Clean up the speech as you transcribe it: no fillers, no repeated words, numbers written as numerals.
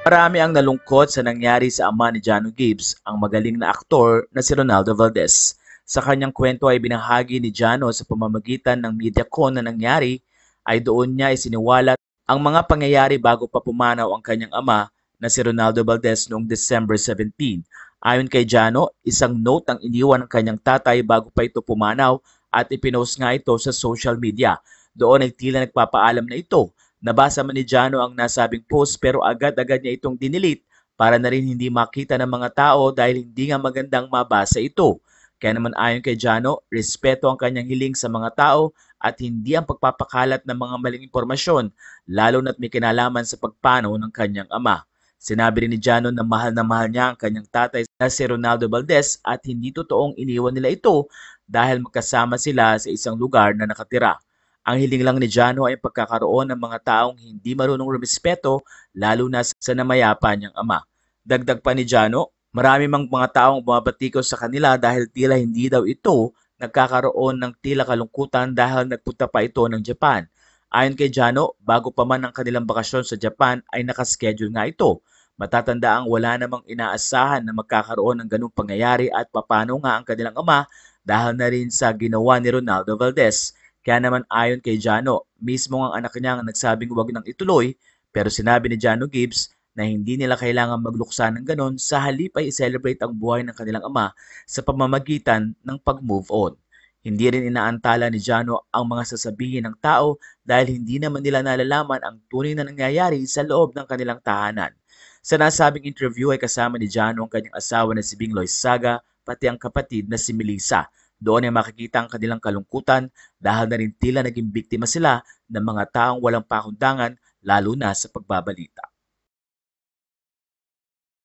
Marami ang nalungkot sa nangyari sa ama ni Jano Gibbs, ang magaling na aktor na si Ronaldo Valdez. Sa kanyang kwento ay binahagi ni Jano sa pamamagitan ng MediaCon na nangyari ay doon niya isiniwalat ang mga pangyayari bago pa pumanaw ang kanyang ama na si Ronaldo Valdez noong December 17. Ayon kay Jano, isang note ang iniwan ng kanyang tatay bago pa ito pumanaw at ipinost nga ito sa social media. Doon ay tila nagpapaalam na ito. Nabasa man ni Jano ang nasabing post pero agad-agad niya itong dinilit para na rin hindi makita ng mga tao dahil hindi nga magandang mabasa ito. Kaya naman ayon kay Jano, respeto ang kanyang hiling sa mga tao at hindi ang pagpapakalat ng mga maling impormasyon, lalo na't may kinalaman sa pagpanaw ng kanyang ama. Sinabi rin ni Jano na mahal niya ang kanyang tatay na si Ronaldo Valdez at hindi totoong iniwan nila ito dahil magkasama sila sa isang lugar na nakatira. Ang hiling lang ni Jano ay pagkakaroon ng mga taong hindi marunong rumespeto lalo na sa namayapa niyang ama. Dagdag pa ni Jano, marami mang mga taong bumabatikos sa kanila dahil tila hindi daw ito nagkakaroon ng tila kalungkutan dahil nagpunta pa ito ng Japan. Ayon kay Jano, bago pa man ang kanilang bakasyon sa Japan ay nakaschedule nga ito. Matatanda ang wala namang inaasahan na magkakaroon ng ganung pangyayari at papano nga ang kanilang ama dahil na rin sa ginawa ni Ronaldo Valdez. Kaya naman ayon kay Jano, mismo ang anak niya ang nagsabing huwag nang ituloy pero sinabi ni Jano Gibbs na hindi nila kailangan magluksa ng ganon sa halip ay i-celebrate ang buhay ng kanilang ama sa pamamagitan ng pag-move on. Hindi rin inaantala ni Jano ang mga sasabihin ng tao dahil hindi naman nila nalalaman ang tunay na nangyayari sa loob ng kanilang tahanan. Sa nasabing interview ay kasama ni Jano ang kanyang asawa na si Bing Loizaga pati ang kapatid na si Melissa. Doon ay makikita ang kanilang kalungkutan dahil na rin tila naging biktima sila ng mga taong walang pakundangan lalo na sa pagbabalita.